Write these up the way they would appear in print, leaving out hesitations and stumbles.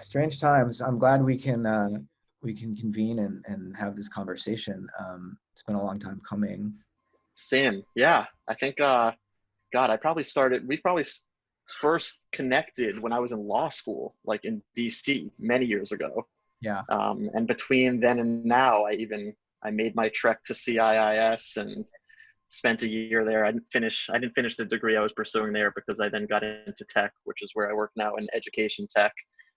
Strange times. I'm glad we can convene and have this conversation. It's been a long time coming. Same. Yeah. I think, God, we probably first connected when I was in law school, like in DC many years ago. Yeah. And between then and now, I made my trek to CIIS and spent a year there. I didn't finish the degree I was pursuing there because I then got into tech, which is where I work now in education tech.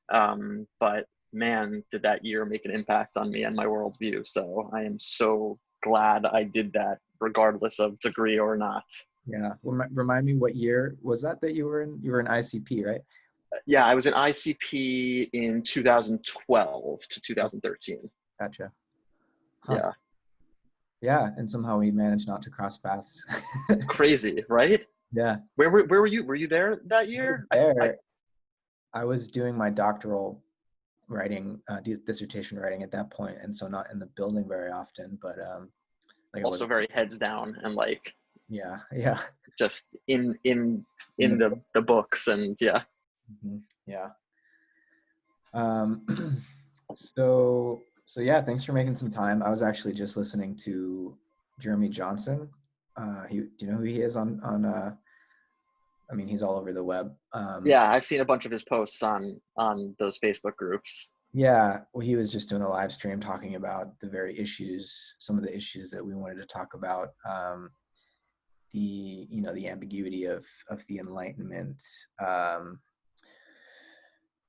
But man, did that year make an impact on me and my worldview. So I am so glad I did that, regardless of degree or not. Yeah. Remind me, what year was that you were in? You were in ICP, right? Yeah, I was in ICP in 2012 to Oh, 2013. gotcha. Huh. Yeah, Yeah. And somehow we managed not to cross paths. crazy, right? Yeah. Where were you? Were you there that I was year? I there. I was doing my doctoral writing, dissertation writing at that point, and so not in the building very often, but like I also wasn't. very heads down and like Yeah. Yeah. just in In the the books and yeah. Yeah. Um, so yeah, thanks for making some time. I was actually just listening to Jeremy Johnson. Do you know who he is I mean, he's all over the web. Yeah, I've seen a bunch of his posts on those Facebook groups. Yeah, well, he was just doing a live stream talking about some of the issues that we wanted to talk about. The ambiguity of the Enlightenment,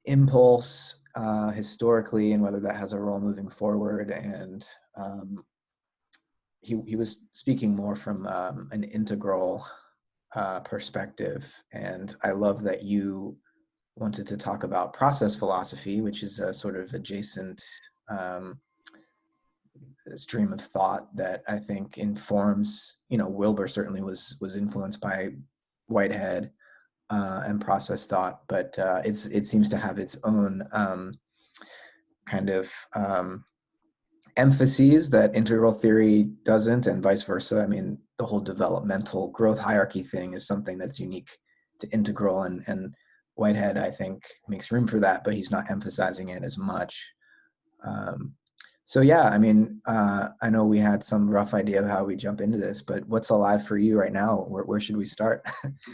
impulse historically, and whether that has a role moving forward. And he was speaking more from an integral perspective. And I love that you wanted to talk about process philosophy, which is a sort of adjacent um, stream of thought that I think informs. Wilbur certainly was influenced by Whitehead and process thought, but it seems to have its own kind of emphases that integral theory doesn't, and vice versa. I mean, the whole developmental growth hierarchy thing is something that's unique to integral, and Whitehead, I think, makes room for that, but he's not emphasizing it as much. Um, so yeah, I mean, I know we had some rough idea of how we jump into this, but what's alive for you right now? Where should we start?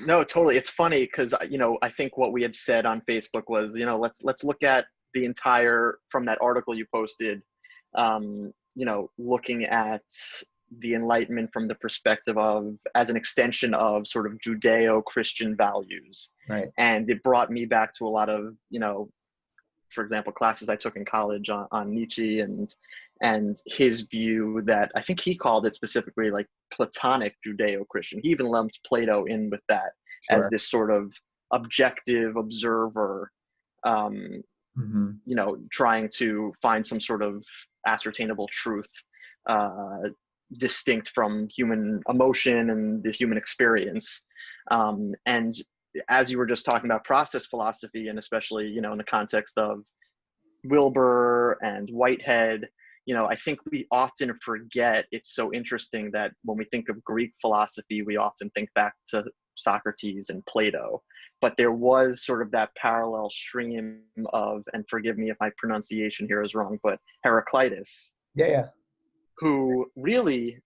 No, totally. It's funny because I think what we had said on Facebook was, let's look at the entire from that article you posted, looking at the Enlightenment from the perspective of as an extension of sort of Judeo-Christian values. Right. And it brought me back to a lot of, for example, classes I took in college on Nietzsche and his view that I think he called it specifically like Platonic Judeo-Christian. He even lumped Plato in with that as Sure. this sort of objective observer, um, Mm-hmm. trying to find some sort of ascertainable truth, uh, distinct from human emotion and the human experience. And as you were just talking about process philosophy, and especially, in the context of Wilbur and Whitehead, I think we often forget. It's so interesting that when we think of Greek philosophy, we often think back to Socrates and Plato. But there was sort of that parallel stream of, and forgive me if my pronunciation here is wrong, but Heraclitus, Yeah, yeah. who really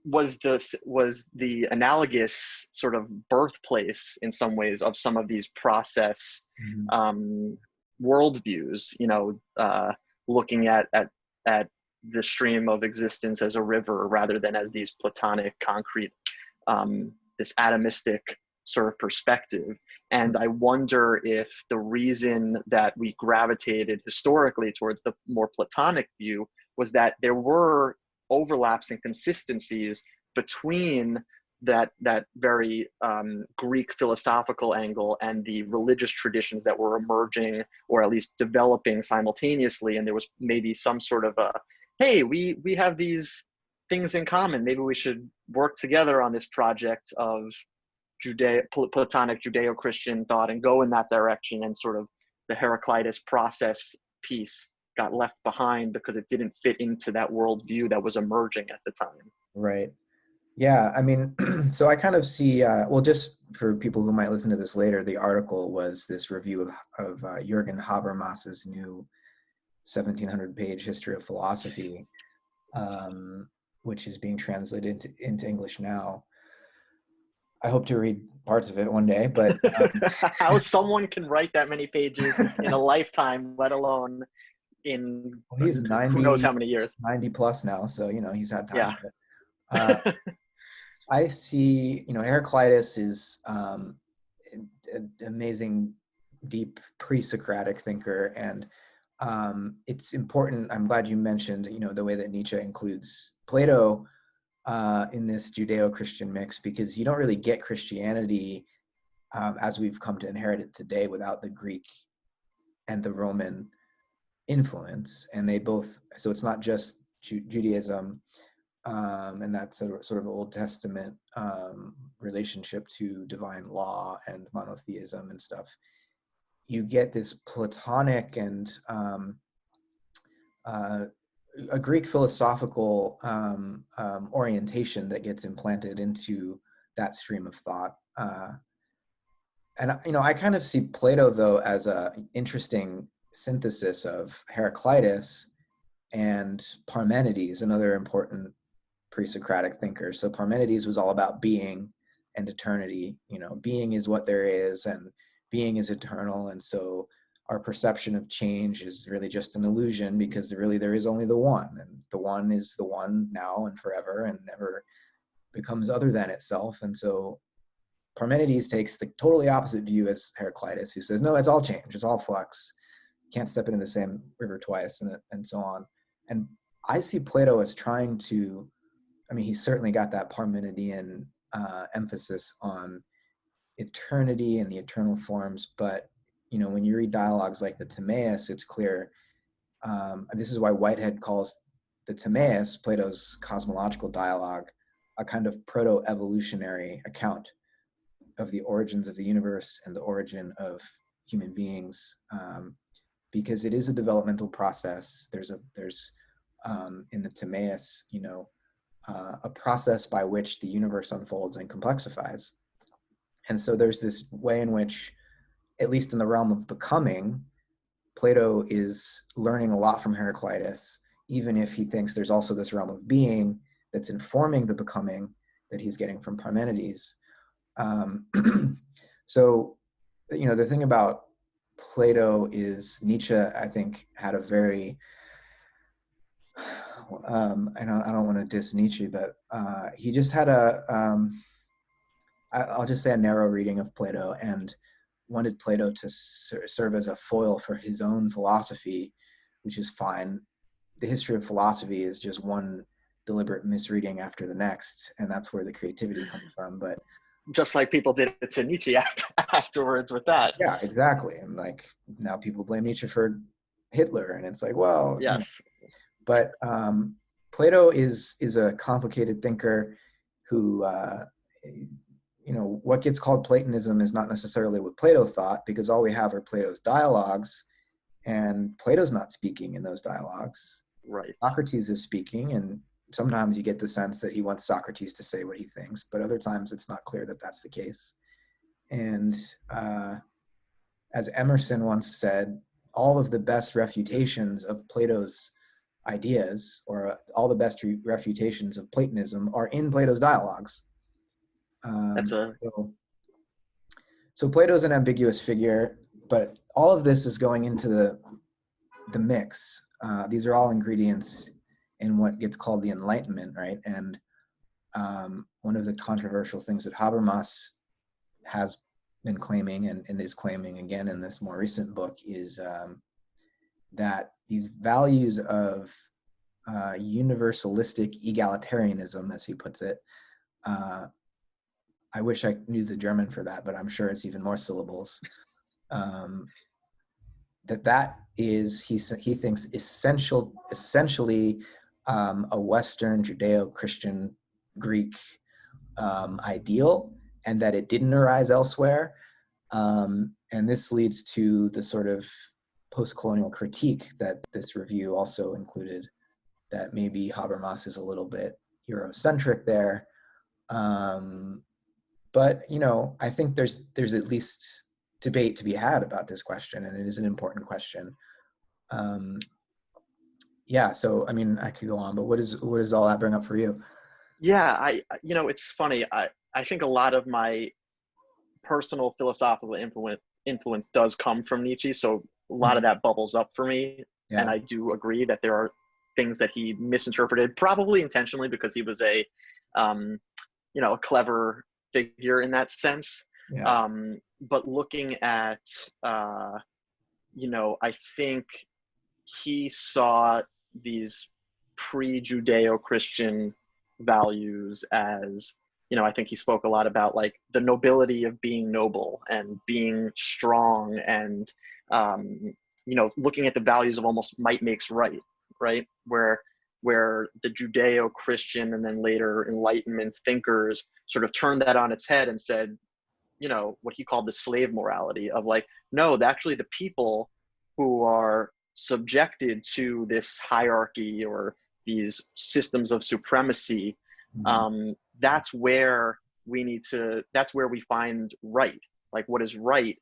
was the analogous sort of birthplace in some ways of some of these process Mm-hmm. um, worldviews. Looking at the stream of existence as a river rather than as these platonic, concrete, this atomistic sort of perspective. And I wonder if the reason that we gravitated historically towards the more platonic view was that there were overlaps and consistencies between that very Greek philosophical angle and the religious traditions that were emerging or at least developing simultaneously. And there was maybe some sort of a, hey, we have these things in common. Maybe we should work together on this project of Platonic Judeo-Christian thought and go in that direction. And sort of the Heraclitus process piece got left behind because it didn't fit into that worldview that was emerging at the time. Right. Yeah, I mean, so I kind of see, well, just for people who might listen to this later, the article was this review of Jürgen Habermas's new 1700-page history of philosophy, um, which is being translated into English now. I hope to read parts of it one day, but How someone can write that many pages in a lifetime, let alone in well, he's who knows 90, how many years. 90 plus now, so, he's had time. Yeah. But I see, Heraclitus is an amazing, deep pre-Socratic thinker, and it's important. I'm glad you mentioned, the way that Nietzsche includes Plato in this Judeo-Christian mix, because you don't really get Christianity as we've come to inherit it today without the Greek and the Roman influence. And they both, so it's not just Judaism and that's a sort of Old Testament relationship to divine law and monotheism and stuff. You get this Platonic and uh, a Greek philosophical orientation that gets implanted into that stream of thought. And I kind of see Plato though as a interesting synthesis of Heraclitus and Parmenides, another important pre-Socratic thinkers. So Parmenides was all about being and eternity. Being is what there is, and being is eternal. And so our perception of change is really just an illusion, because really there is only the one, and the one is the one now and forever and never becomes other than itself. And so Parmenides takes the totally opposite view as Heraclitus, who says, no, it's all change, it's all flux. Can't step into the same river twice, and so on. And I see Plato as trying to, he's certainly got that Parmenidean emphasis on eternity and the eternal forms. But, when you read dialogues like the Timaeus, it's clear. This is why Whitehead calls the Timaeus, Plato's cosmological dialogue, a kind of proto-evolutionary account of the origins of the universe and the origin of human beings, because it is a developmental process. There's in the Timaeus, a process by which the universe unfolds and complexifies. And so there's this way in which, at least in the realm of becoming, Plato is learning a lot from Heraclitus, even if he thinks there's also this realm of being that's informing the becoming that he's getting from Parmenides. So, the thing about Plato is Nietzsche, I think, had a very, I don't want to diss Nietzsche, but he just had I'll just say a narrow reading of Plato, and wanted Plato to serve as a foil for his own philosophy, which is fine. The history of philosophy is just one deliberate misreading after the next, and that's where the creativity comes from. But just like people did it to Nietzsche afterwards with that. yeah, exactly. And like now people blame Nietzsche for Hitler, and it's like, well, yes. But Plato is a complicated thinker who, what gets called Platonism is not necessarily what Plato thought, because all we have are Plato's dialogues, and Plato's not speaking in those dialogues. Right. Socrates is speaking, and sometimes you get the sense that he wants Socrates to say what he thinks, but other times it's not clear that that's the case. And as Emerson once said, all of the best refutations of Plato's ideas, or all the best refutations of Platonism, are in Plato's dialogues. So Plato's an ambiguous figure, but all of this is going into the mix. These are all ingredients in what gets called the Enlightenment, right? And one of the controversial things that Habermas has been claiming, and is claiming again in this more recent book, is that these values of universalistic egalitarianism, as he puts it, I wish I knew the German for that, but I'm sure it's even more syllables. That is, he thinks, essentially a Western Judeo-Christian Greek ideal, and that it didn't arise elsewhere. And this leads to the sort of post-colonial critique that this review also included, that maybe Habermas is a little bit Eurocentric there. But I think there's at least debate to be had about this question, and it is an important question. Um, yeah, so I mean, I could go on, but what does all that bring up for you? Yeah, it's funny. I think a lot of my personal philosophical influence does come from Nietzsche, so a lot of Mhm. that bubbles up for me, and Yeah, I do agree that there are things that he misinterpreted, probably intentionally, because he was um, a clever figure in that sense. yeah, But looking at, I think he saw these pre-Judeo-Christian values as, I think he spoke a lot about like the nobility of being noble and being strong, and um, looking at the values of almost might makes right, right? Where the Judeo-Christian and then later Enlightenment thinkers sort of turned that on its head and said, what he called the slave morality of like, no, actually the people who are subjected to this hierarchy or these systems of supremacy, mhm, that's where that's where we find right. Like what is right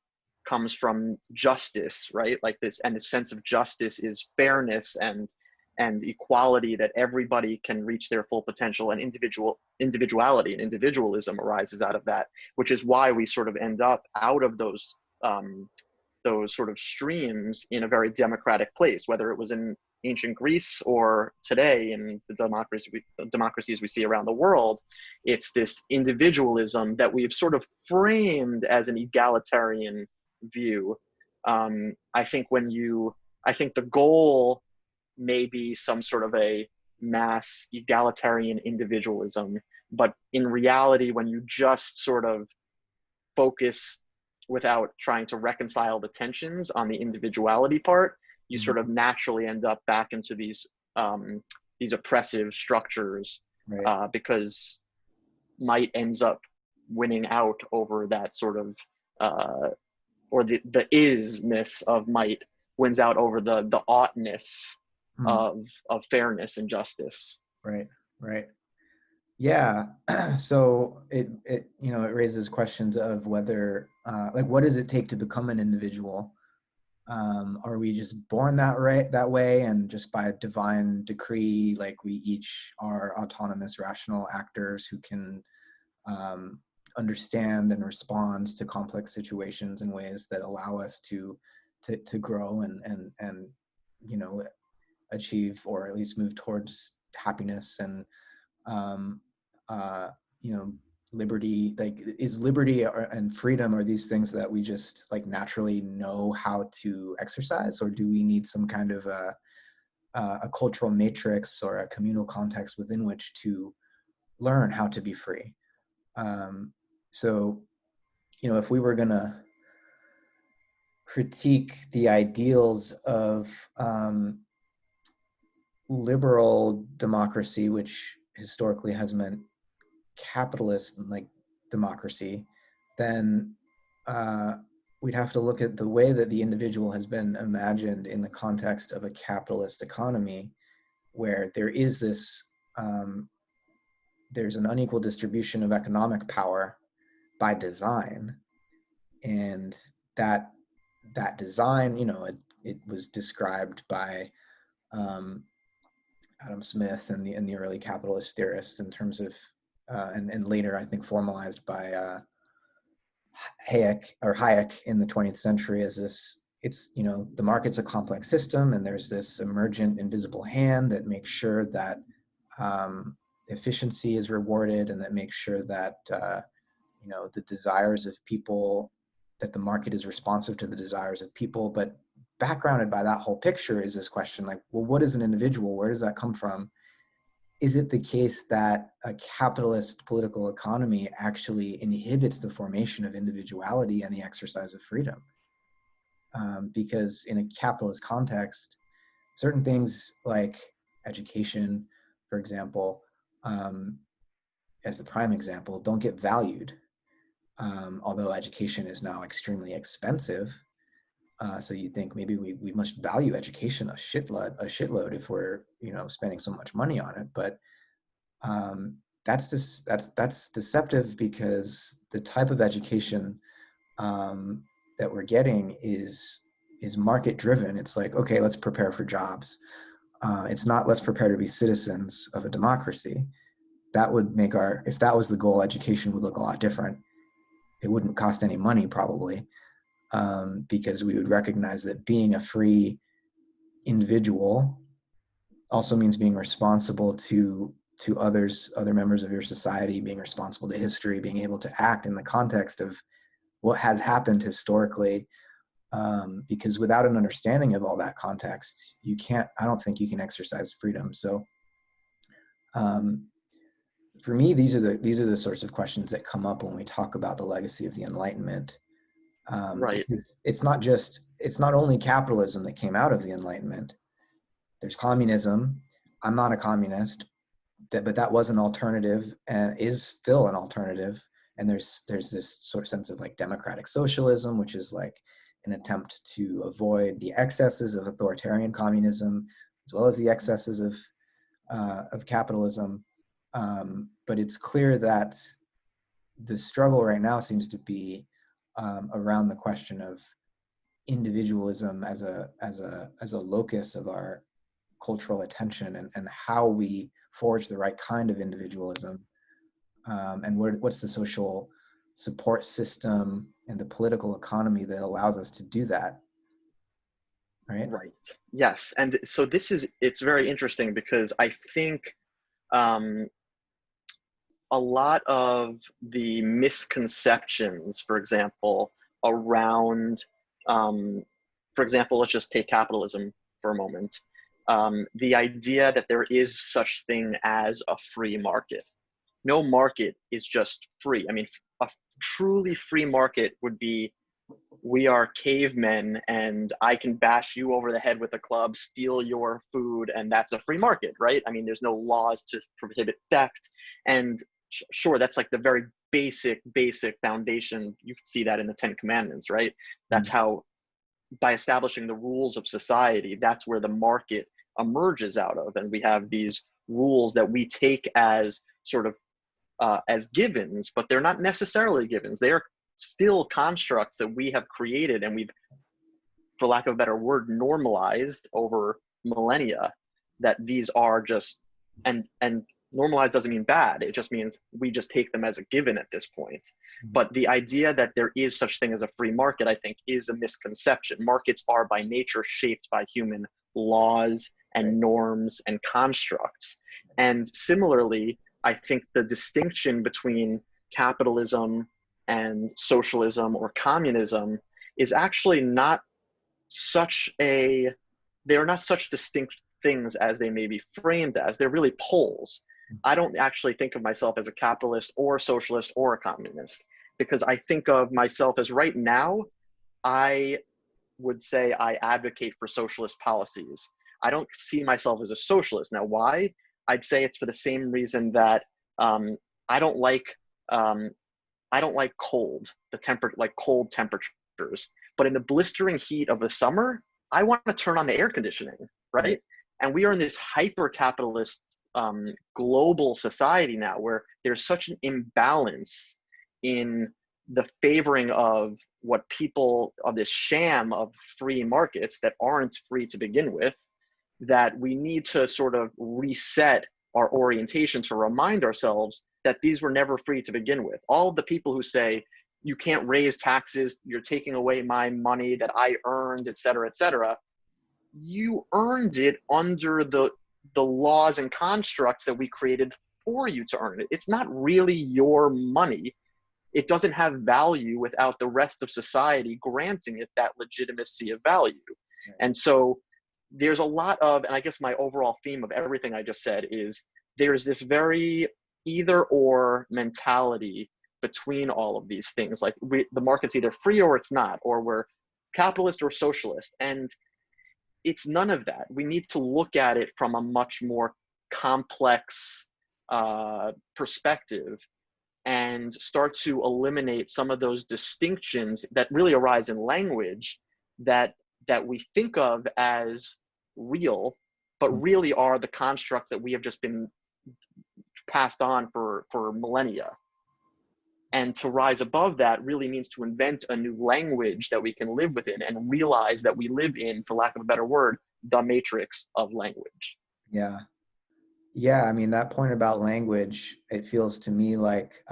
comes from justice, right? Like this, and the sense of justice is fairness and equality, that everybody can reach their full potential, and individuality and individualism arises out of that, which is why we sort of end up out of those sort of streams in a very democratic place, whether it was in ancient Greece or today in the democracies we see around the world. It's this individualism that we've sort of framed as an egalitarian view. I think I think the goal may be some sort of a mass egalitarian individualism, but in reality, when you just sort of focus without trying to reconcile the tensions on the individuality part, you sort of mhm. naturally end up back into these oppressive structures, Right. because might ends up winning out over that sort of uh, or the isness of might wins out over the oughtness Mhm. of fairness and justice. Right. Right. Yeah. So it raises questions of whether like what does it take to become an individual? Are we just born that way, and just by divine decree, like we each are autonomous, rational actors who can um, understand and respond to complex situations in ways that allow us to grow and you know achieve, or at least move towards happiness and um, uh, you know liberty. Like, is liberty and freedom, are these things that we just like naturally know how to exercise, or do we need some kind of a cultural matrix or a communal context within which to learn how to be free? So if we were going to critique the ideals of liberal democracy, which historically has meant capitalist like democracy, then we'd have to look at the way that the individual has been imagined in the context of a capitalist economy, where um, there's an unequal distribution of economic power by design, and that that design, it was described by um, Adam Smith and the early capitalist theorists in terms of, and later I think formalized by Hayek in the 20th century as this. It's the market's a complex system, and there's this emergent invisible hand that makes sure that efficiency is rewarded, and that makes sure that the desires of people, that the market is responsive to the desires of people. But backgrounded by that whole picture is this question, like, well, what is an individual? Where does that come from? Is it the case that a capitalist political economy actually inhibits the formation of individuality and the exercise of freedom? Because in a capitalist context, certain things like education, for example, um, as the prime example, don't get valued. Although education is now extremely expensive, so you think maybe we must value education a shitload if we're spending so much money on it. But that's deceptive, because the type of education that we're getting is market driven. It's like, okay, let's prepare for jobs. It's not, let's prepare to be citizens of a democracy. That would make if that was the goal, education would look a lot different. It wouldn't cost any money probably, because we would recognize that being a free individual also means being responsible to other members of your society, being responsible to history, being able to act in the context of what has happened historically. Because without an understanding of all that context, I don't think you can exercise freedom. So for me, these are the sorts of questions that come up when we talk about the legacy of the Enlightenment. Right. Because it's not only capitalism that came out of the Enlightenment. There's communism. I'm not a communist, but that was an alternative and is still an alternative. And there's this sort of sense of like democratic socialism, which is like an attempt to avoid the excesses of authoritarian communism, as well as the excesses of capitalism. But it's clear that the struggle right now seems to be around the question of individualism as a locus of our cultural attention, and how we forge the right kind of individualism, and what's the social support system and the political economy that allows us to do that, right? Right. Yes. And so it's very interesting because I think um, a lot of the misconceptions, for example, around, for example, let's just take capitalism for a moment. The idea that there is such thing as a free market. No market is just free. I mean, a truly free market would be, we are cavemen and I can bash you over the head with a club, steal your food, and that's a free market, right? I mean, there's no laws to prohibit theft. And sure, that's like the very basic foundation. You can see that in the Ten Commandments, right? That's how, by establishing the rules of society, that's where the market emerges out of. And we have these rules that we take as sort of as givens, but they're not necessarily givens. They are still constructs that we have created and we've, for lack of a better word, normalized over millennia. That these are just, and normalized doesn't mean bad. It just means we just take them as a given at this point. But the idea that there is such thing as a free market, I think, is a misconception. Markets are by nature shaped by human laws and norms and constructs. And similarly, I think the distinction between capitalism and socialism or communism is actually not such a, they're not such distinct things as they may be framed as. They're really poles. I don't actually think of myself as a capitalist or a socialist or a communist, because I think of myself as, right now, I would say I advocate for socialist policies. I don't see myself as a socialist. Now, why? I'd say it's for the same reason that I don't like um, I don't like cold temperatures. But in the blistering heat of the summer, I want to turn on the air conditioning, right? And we are in this hyper capitalist global society now, where there's such an imbalance in the favoring of what people, of this sham of free markets that aren't free to begin with, that we need to sort of reset our orientation to remind ourselves that these were never free to begin with. All of the people who say, you can't raise taxes, you're taking away my money that I earned, et cetera, you earned it under the laws and constructs that we created for you to earn it. It's not really your money. It doesn't have value without the rest of society granting it that legitimacy of value. Right. And so there's a lot of, and I guess my overall theme of everything I just said is, there's this very either or mentality between all of these things. Like the market's either free or it's not, or we're capitalist or socialist. And it's none of that. We need to look at it from a much more complex perspective and start to eliminate some of those distinctions that really arise in language that we think of as real, but really are the constructs that we have just been passed on for millennia. And to rise above that really means to invent a new language that we can live within and realize that we live in, for lack of a better word, the matrix of language. Yeah. Yeah, I mean, that point about language, it feels to me like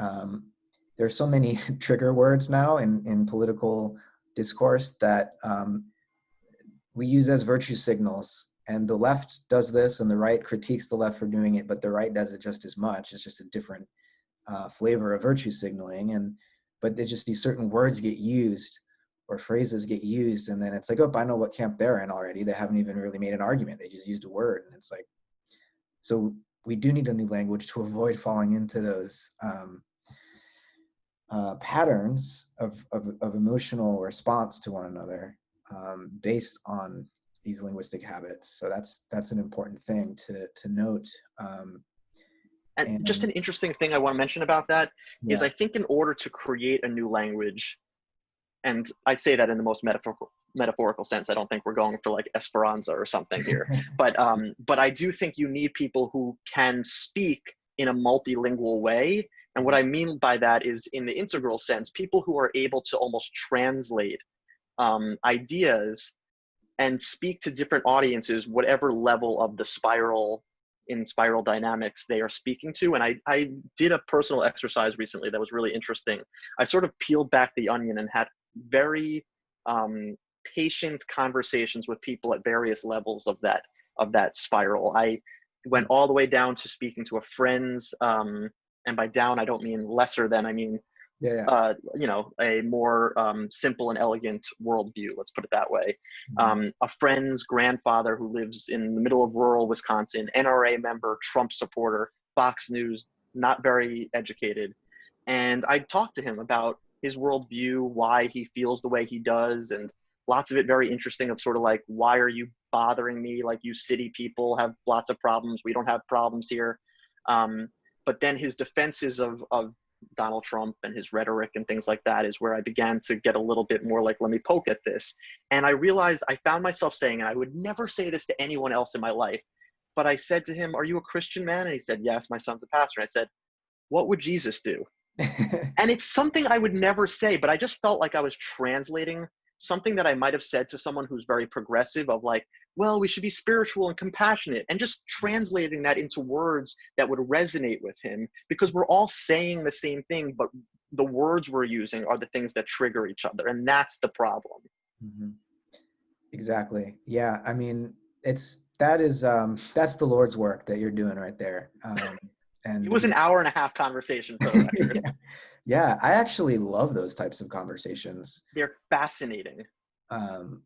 there's so many trigger words now in political discourse that we use as virtue signals. And the left does this and the right critiques the left for doing it, but the right does it just as much. It's just a different flavor of virtue signaling. But there's just these certain words get used or phrases get used, and then it's like, oh, I know what camp they're in already. They haven't even really made an argument. They just used a word. And it's like, so we do need a new language to avoid falling into those patterns of emotional response to one another based on these linguistic habits. So that's an important thing to note. And just an interesting thing I want to mention about that is I think in order to create a new language, and I say that in the most metaphorical sense, I don't think we're going for like Esperanza or something here, but I do think you need people who can speak in a multilingual way. And what I mean by that is, in the integral sense, people who are able to almost translate ideas and speak to different audiences, whatever level of the spiral dynamics they are speaking to. And I did a personal exercise recently that was really interesting. I sort of peeled back the onion and had very patient conversations with people at various levels of that spiral. I went all the way down to speaking to a friend's, and by down I don't mean lesser than, I mean a more simple and elegant worldview, let's put it that way. A friend's grandfather who lives in the middle of rural Wisconsin, NRA member, Trump supporter, Fox News, not very educated. And I talked to him about his worldview, why he feels the way he does, and lots of it very interesting, of sort of like, why are you bothering me? Like, you city people have lots of problems. We don't have problems here. But then his defenses of Donald Trump and his rhetoric and things like that is where I began to get a little bit more like, let me poke at this. And I realized I found myself saying, and I would never say this to anyone else in my life, but I said to him, "Are you a Christian man?" And he said, "Yes, my son's a pastor." And I said, "What would Jesus do?" And it's something I would never say, but I just felt like I was translating something that I might have said to someone who's very progressive, of like, well, we should be spiritual and compassionate, and just translating that into words that would resonate with him, because we're all saying the same thing, but the words we're using are the things that trigger each other. And that's the problem. Mm-hmm. Exactly. Yeah. I mean, that's the Lord's work that you're doing right there. And it was an hour and a half conversation, for the record. Yeah, I actually love those types of conversations. They're fascinating. And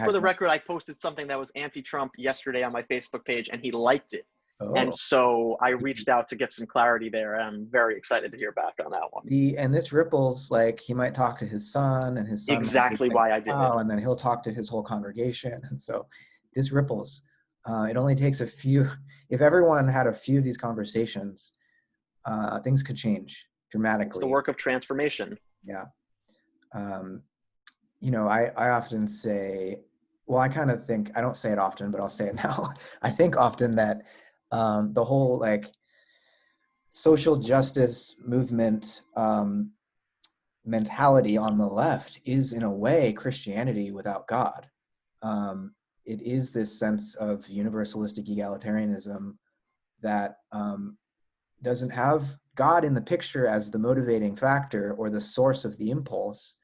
for the record, I posted something that was anti-Trump yesterday on my Facebook page, and he liked it. Oh. And so I reached out to get some clarity there, and I'm very excited to hear back on that one. And this ripples, like, he might talk to his son, and his son exactly like, why I did it. And then he'll talk to his whole congregation. And so this ripples. It only takes a few. If everyone had a few of these conversations, things could change dramatically. It's the work of transformation. Yeah. I often say, well, I kind of think, I don't say it often, but I'll say it now. I think often that the whole like social justice movement mentality on the left is, in a way, Christianity without God. It is this sense of universalistic egalitarianism that doesn't have God in the picture as the motivating factor or the source of the impulse.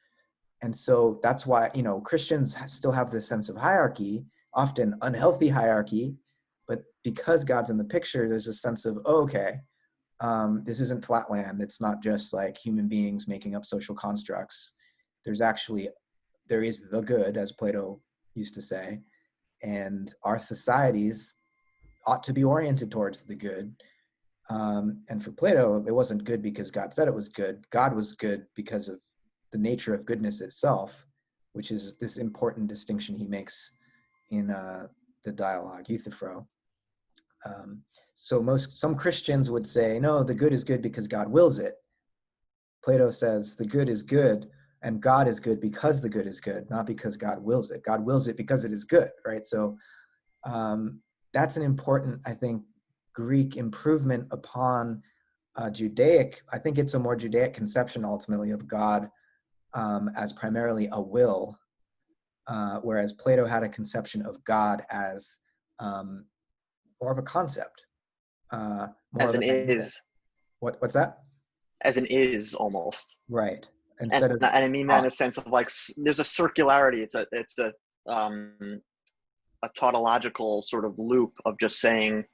And so that's why, Christians still have this sense of hierarchy, often unhealthy hierarchy, but because God's in the picture, there's a sense of, oh, okay, this isn't flatland. It's not just like human beings making up social constructs. There is the good, as Plato used to say, and our societies ought to be oriented towards the good. And for Plato, it wasn't good because God said it was good. God was good because of the nature of goodness itself, which is this important distinction he makes in the dialogue Euthyphro. Some Christians would say, no, the good is good because God wills it. Plato says the good is good and God is good because the good is good, not because God wills it. God wills it because it is good, right? So that's an important, I think, Greek improvement upon Judaic, I think it's a more Judaic conception ultimately of God as primarily a will, whereas Plato had a conception of God as more of a concept, more As of an an idea. is, What's that? as an is almost. Right. And, Instead of and I mean that in thought. a sense of like there's a circularity. It's a tautological sort of loop of just saying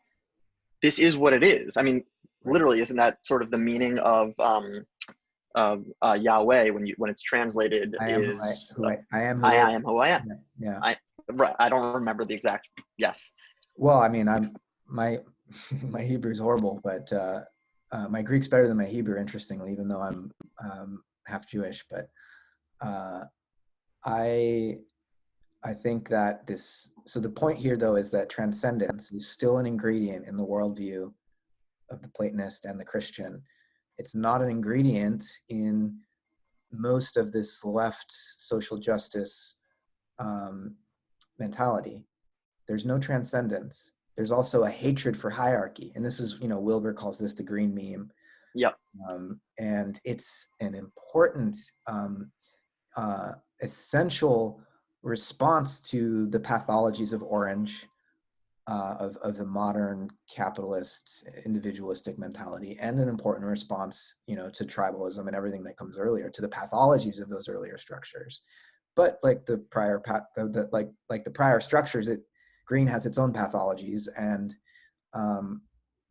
this is what it is. I mean, Right. literally, isn't that sort of the meaning of Yahweh when it's translated I am who is I am who I is. am who I am. Yeah. Yeah. I right. I don't remember the exact. Yes. Well, I mean, I'm my my Hebrew is horrible, but my Greek's better than my Hebrew, interestingly, even though I'm half Jewish. But uh, I I think that this. So the point here, though, is that transcendence is still an ingredient in the worldview of the Platonist and the Christian. It's not an ingredient in most of this left social justice um, mentality. There's no transcendence. There's also a hatred for hierarchy. And this is, Wilbur calls this the green meme. Yep. And it's an important, uh, essential response to the pathologies of orange, of the modern capitalist individualistic mentality, and an important response, to tribalism and everything that comes earlier, to the pathologies of those earlier structures. But like the prior like the prior structures, green has its own pathologies, and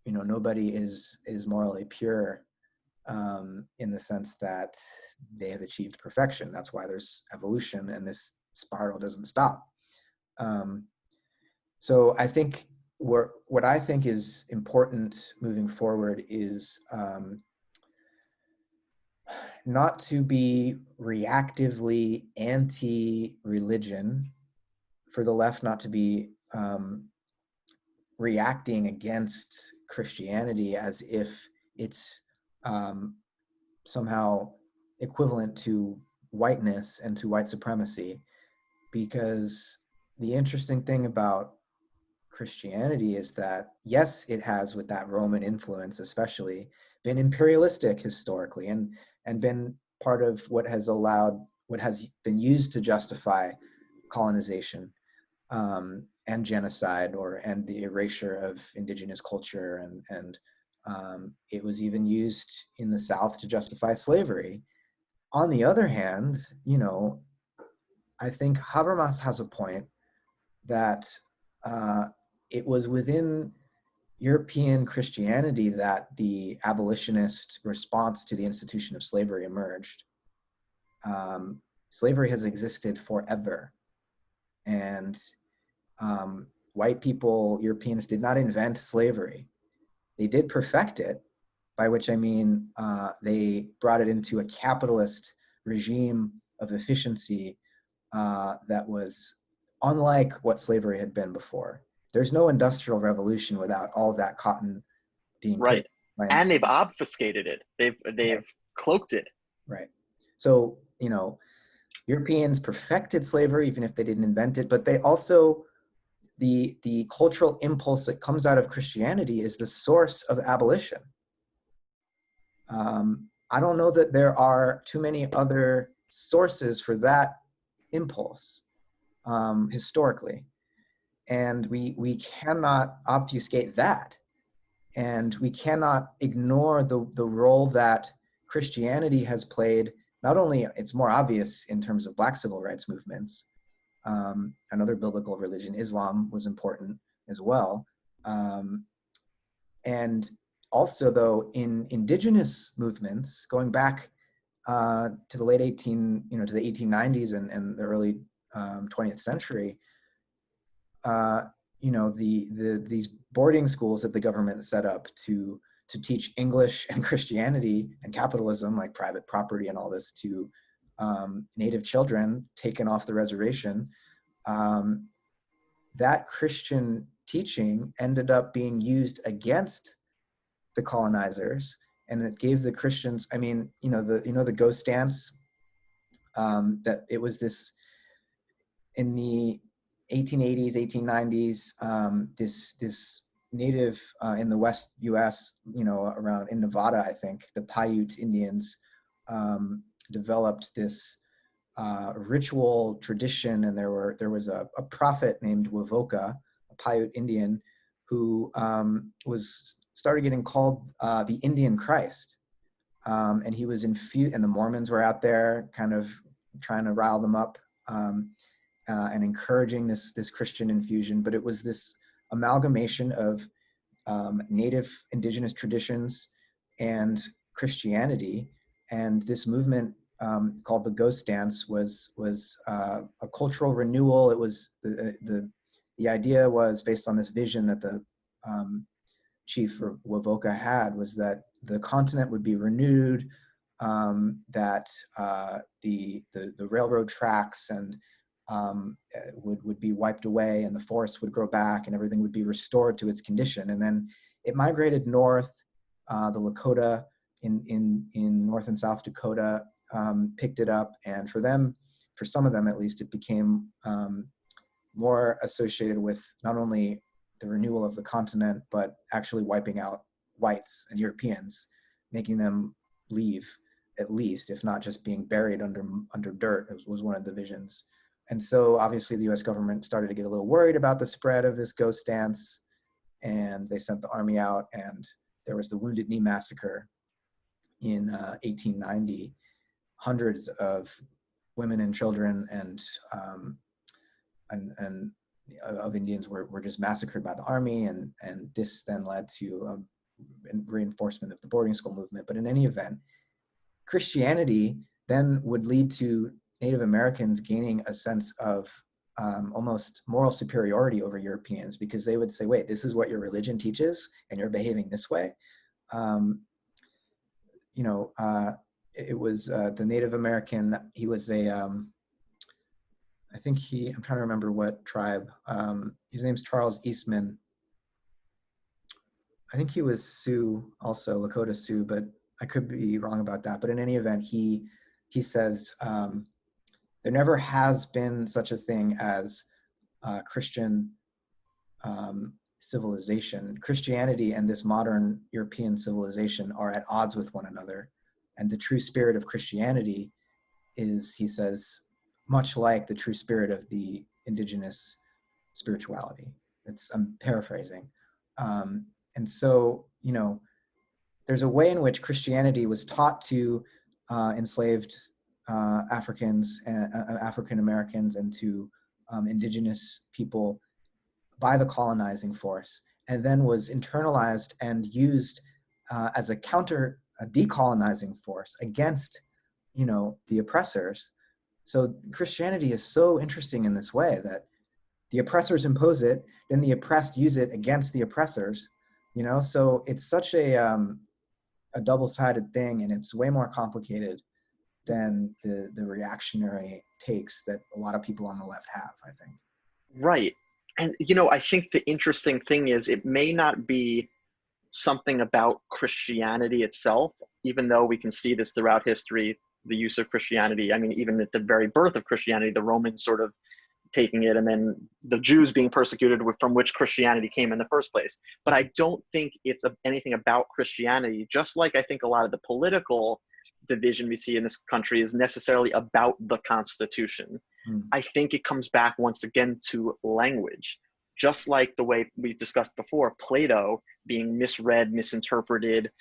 nobody is morally pure in the sense that they have achieved perfection. That's why there's evolution, and this spiral doesn't stop. So I think what I think is important moving forward is not to be reactively anti-religion, for the left not to be reacting against Christianity as if it's somehow equivalent to whiteness and to white supremacy. Because the interesting thing about Christianity is that, yes, it has, with that Roman influence especially, been imperialistic historically, and been part of what has been used to justify colonization, and genocide, and the erasure of indigenous culture, and it was even used in the South to justify slavery. On the other hand, I think Habermas has a point that it was within European Christianity that the abolitionist response to the institution of slavery emerged. Slavery has existed forever, and white people, Europeans, did not invent slavery. They did perfect it, by which I mean they brought it into a capitalist regime of efficiency that was unlike what slavery had been before. There's no industrial revolution without all of that cotton being Right. picked by And they've enslaved. obfuscated it. They've Right. cloaked it. Right. So, Europeans perfected slavery, even if they didn't invent it, but they also, the cultural impulse that comes out of Christianity is the source of abolition. I don't know that there are too many other sources for that impulse historically, and we cannot obfuscate that, and we cannot ignore the role that Christianity has played. Not only, it's more obvious in terms of Black civil rights movements. Another biblical religion, Islam, was important as well. And also, though, in indigenous movements, going back to the late to the 1890s and the early 20th century, these boarding schools that the government set up to teach English and Christianity and capitalism, like private property and all this, to Native children taken off the reservation. That Christian teaching ended up being used against the colonizers, and it gave the Christians, I mean, the ghost dance, that it was this in the 1880s, 1890s, this native in the West U.S., around in Nevada, I think the Paiute Indians developed this ritual tradition, and there was a prophet named Wovoka, a Paiute Indian, who was started getting called the Indian Christ, and he was infused, and the Mormons were out there, kind of trying to rile them up, and encouraging this Christian infusion. But it was this amalgamation of native indigenous traditions and Christianity, and this movement called the Ghost Dance was a cultural renewal. It was the idea was based on this vision that the chief Wovoka had, was that the continent would be renewed, that the railroad tracks and would be wiped away, and the forests would grow back, and everything would be restored to its condition. And then it migrated north. The Lakota in North and South Dakota picked it up, and for some of them at least, it became more associated with not only the renewal of the continent, but actually wiping out whites and Europeans, making them leave, at least, if not just being buried under dirt. It was one of the visions. And so obviously the US government started to get a little worried about the spread of this ghost dance, and they sent the army out, and there was the Wounded Knee Massacre in 1890. Hundreds of women and children and of Indians were just massacred by the army, and this then led to reinforcement of the boarding school movement. But in any event, Christianity then would lead to Native Americans gaining a sense of almost moral superiority over Europeans, because they would say, wait, this is what your religion teaches, and you're behaving this way. It was the Native American, he was I'm trying to remember what tribe. His name's Charles Eastman. I think he was Sioux, also Lakota Sioux, but I could be wrong about that. But in any event, he says there never has been such a thing as Christian civilization. Christianity and this modern European civilization are at odds with one another, and the true spirit of Christianity is, he says, much like the true spirit of the indigenous spirituality. I'm paraphrasing. And so, there's a way in which Christianity was taught to enslaved Africans, African Americans, and to indigenous people by the colonizing force, and then was internalized and used as a decolonizing force against, the oppressors. So Christianity is so interesting in this way, that the oppressors impose it, then the oppressed use it against the oppressors. So it's such a double-sided thing, and it's way more complicated than the reactionary takes that a lot of people on the left have, I think. Right. And, I think the interesting thing is, it may not be something about Christianity itself, even though we can see this throughout history, the use of Christianity. I mean, even at the very birth of Christianity, the Romans sort of taking it, and then the Jews being persecuted, from which Christianity came in the first place. But I don't think it's anything about Christianity, just like I think a lot of the political division we see in this country is necessarily about the Constitution. I think it comes back once again to language. Just like the way we discussed before, Plato being misread, misinterpreted,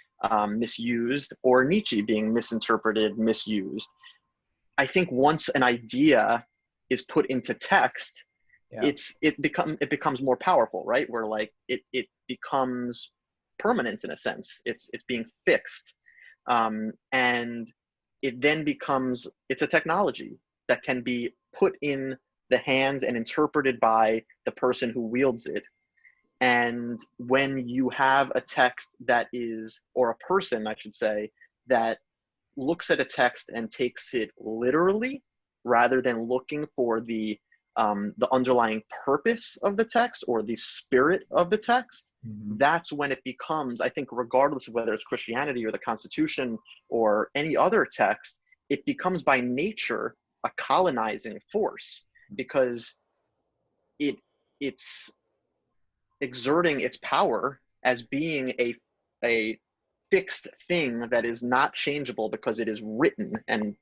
misused, or Nietzsche being misinterpreted, misused. I think once an idea is put into text, Yeah. it becomes more powerful, right? Where like it becomes permanent in a sense. It's being fixed, and it then becomes, it's a technology that can be put in the hands and interpreted by the person who wields it. And when you have a text that is, or a person, I should say, that looks at a text and takes it literally, rather than looking for the underlying purpose of the text or the spirit of the text, that's when it becomes, I think, regardless of whether it's Christianity or the Constitution or any other text, it becomes by nature a colonizing force, because it's exerting its power as being a fixed thing that is not changeable because it is written and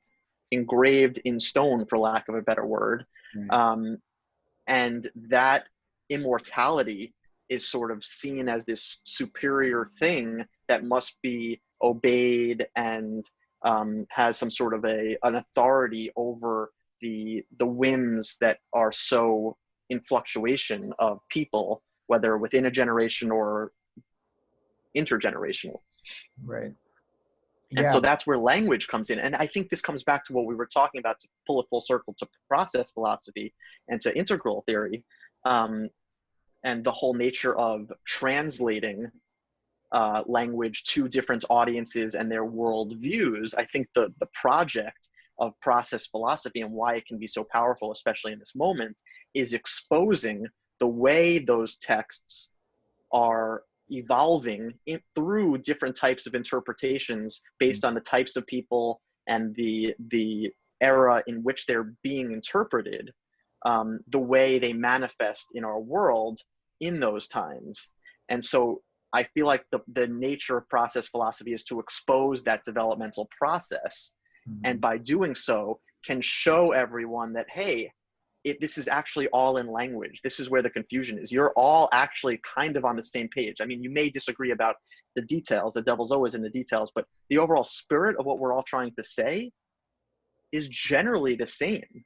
engraved in stone, for lack of a better word. Right. Um, and that immortality is sort of seen as this superior thing that must be obeyed and has some sort of an authority over the whims that are so in fluctuation of people, whether within a generation or intergenerational. Right. And Yeah. so that's where language comes in. And I think this comes back to what we were talking about, to pull it full circle to process philosophy and to integral theory, and the whole nature of translating language to different audiences and their worldviews. I think the project of process philosophy and why it can be so powerful, especially in this moment, is exposing the way those texts are evolving through different types of interpretations based on the types of people and the era in which they're being interpreted, the way they manifest in our world in those times. And so I feel like the nature of process philosophy is to expose that developmental process, and Mhm. by doing so can show everyone that, hey, this is actually all in language. This is where the confusion is. You're all actually kind of on the same page. I mean, you may disagree about the details. The devil's always in the details, but the overall spirit of what we're all trying to say is generally the same.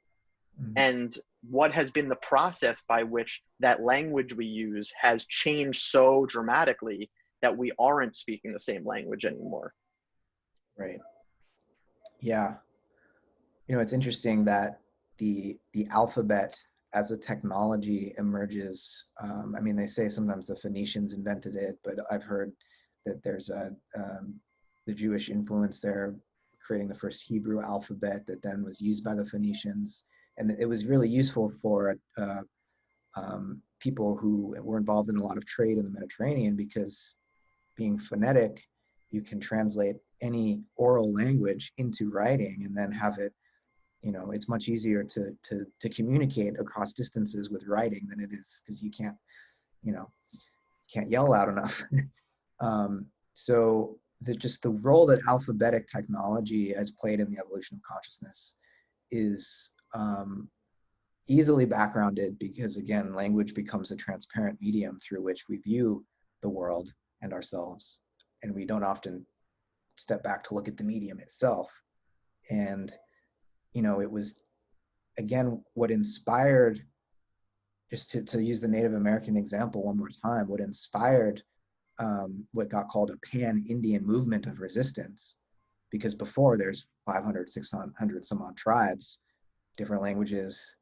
Mhm. And what has been the process by which that language we use has changed so dramatically that we aren't speaking the same language anymore. Right. Yeah. It's interesting that the alphabet as a technology emerges. I mean, they say sometimes the Phoenicians invented it, but I've heard that there's the Jewish influence there, creating the first Hebrew alphabet that then was used by the Phoenicians, and it was really useful for people who were involved in a lot of trade in the Mediterranean, because being phonetic, you can translate any oral language into writing and then have it. It's much easier to communicate across distances with writing than it is, because you you know can't yell loud enough. So just the role that alphabetic technology has played in the evolution of consciousness is easily backgrounded, because again, language becomes a transparent medium through which we view the world and ourselves, and we don't often step back to look at the medium itself. And it was, again, what inspired, just to use the Native American example one more time, what inspired what got called a pan-Indian movement of resistance, because before there's 500, 600 some odd tribes, different languages,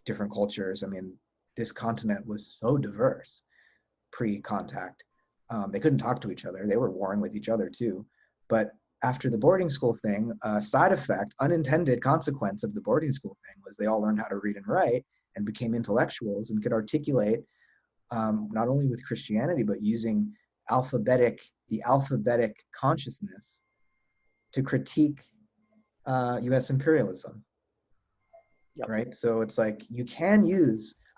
different cultures. I mean, this continent was so diverse pre-contact. They couldn't talk to each other. They were warring with each other too. But after the boarding school thing, a side effect, unintended consequence of the boarding school thing, was they all learned how to read and write and became intellectuals and could articulate, not only with Christianity, but using the alphabetic consciousness to critique US imperialism, Yep. right? So it's like,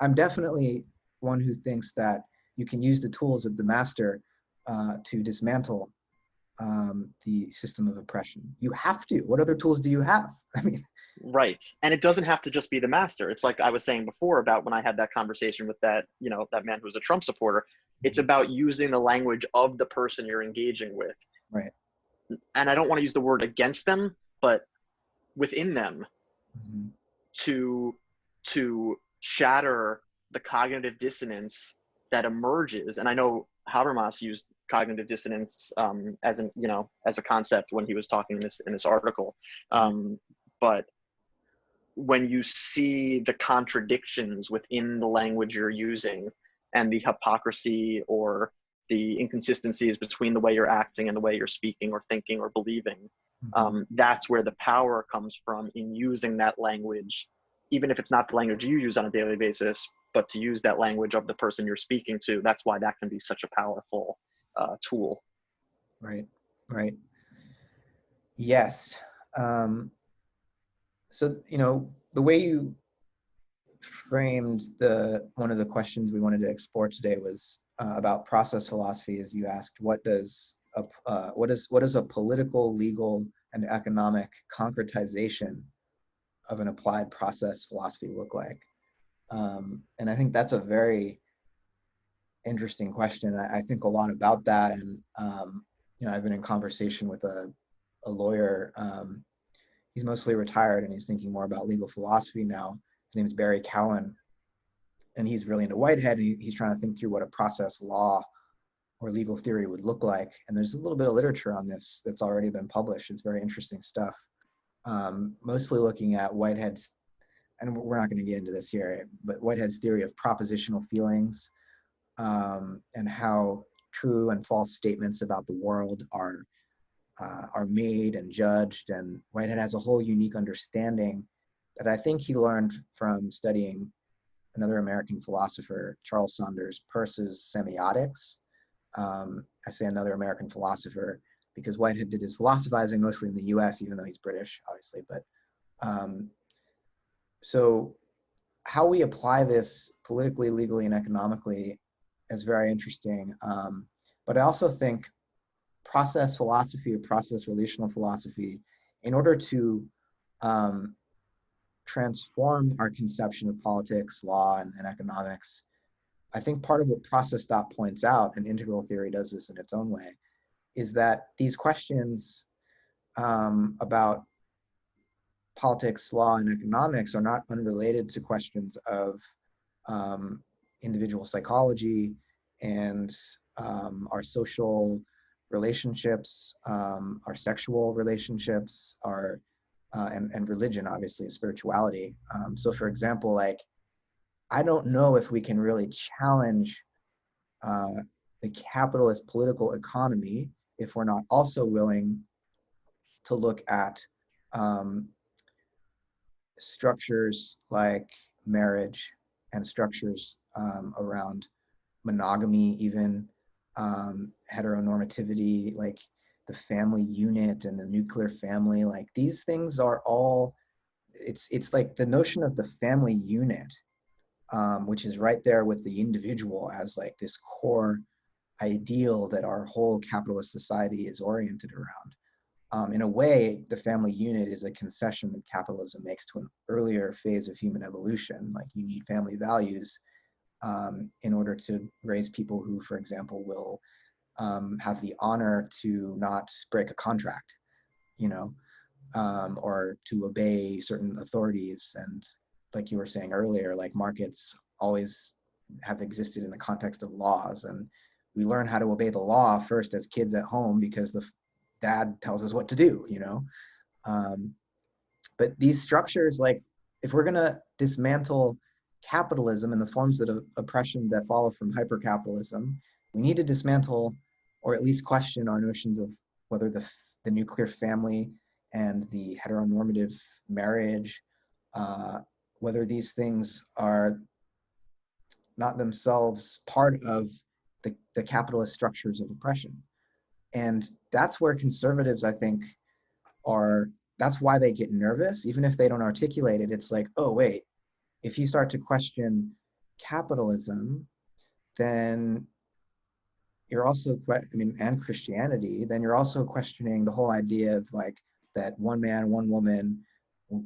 I'm definitely one who thinks that you can use the tools of the master to dismantle the system of oppression. You have to. What other tools do you have? I mean, Right. And it doesn't have to just be the master. It's like I was saying before about when I had that conversation with that man who was a Trump supporter. It's about using the language of the person you're engaging with. right. And I don't want to use the word against them, but within them, Mm-hmm. to to shatter the cognitive dissonance that emerges. And I know Habermas used cognitive dissonance as a concept when he was talking in this article. Right. But when you see the contradictions within the language you're using and the hypocrisy or the inconsistencies between the way you're acting and the way you're speaking or thinking or believing, Mm-hmm. that's where the power comes from in using that language, even if it's not the language you use on a daily basis, but to use that language of the person you're speaking to. That's why that can be such a powerful tool. Right. Right. Yes. So, the way you framed one of the questions we wanted to explore today was about process philosophy. As you asked, what does a political, legal, and economic concretization of an applied process philosophy look like? And I think that's a very interesting question. I think a lot about that, and I've been in conversation with a lawyer. He's mostly retired, and he's thinking more about legal philosophy now. His name is Barry Cowan, and he's really into Whitehead. And he's trying to think through what a process law or legal theory would look like. And there's a little bit of literature on this that's already been published. It's very interesting stuff. Mostly looking at Whitehead's, and we're not going to get into this here, but Whitehead's theory of propositional feelings, and how true and false statements about the world are made and judged. And Whitehead has a whole unique understanding that I think he learned from studying another American philosopher, Charles Saunders Peirce's semiotics. I say another American philosopher because Whitehead did his philosophizing mostly in the US, even though he's British, obviously. But so how we apply this politically, legally, and economically is very interesting. But I also think process philosophy or process relational philosophy, in order to transform our conception of politics, law, and economics, I think part of what process thought points out, and integral theory does this in its own way, is that these questions about politics, law, and economics are not unrelated to questions of individual psychology and our social relationships, our sexual relationships, and religion, obviously, spirituality. So for example, like, I don't know if we can really challenge the capitalist political economy if we're not also willing to look at structures like marriage and structures around monogamy, even heteronormativity, like the family unit and the nuclear family. Like, these things are all, it's like the notion of the family unit, which is right there with the individual as like this core ideal that our whole capitalist society is oriented around. In a way, the family unit is a concession that capitalism makes to an earlier phase of human evolution. Like, you need family values in order to raise people who, for example, will have the honor to not break a contract, or to obey certain authorities. And like you were saying earlier, like, markets always have existed in the context of laws, and we learn how to obey the law first as kids at home because the dad tells us what to do. But these structures, like, if we're going to dismantle capitalism and the forms of oppression that follow from hypercapitalism, we need to dismantle, or at least question, our notions of whether the nuclear family and the heteronormative marriage, whether these things are not themselves part of the capitalist structures of oppression. And that's where conservatives, I think, that's why they get nervous, even if they don't articulate it. It's like, oh, wait, if you start to question capitalism, then you're also, and Christianity, then you're also questioning the whole idea of like that one man, one woman,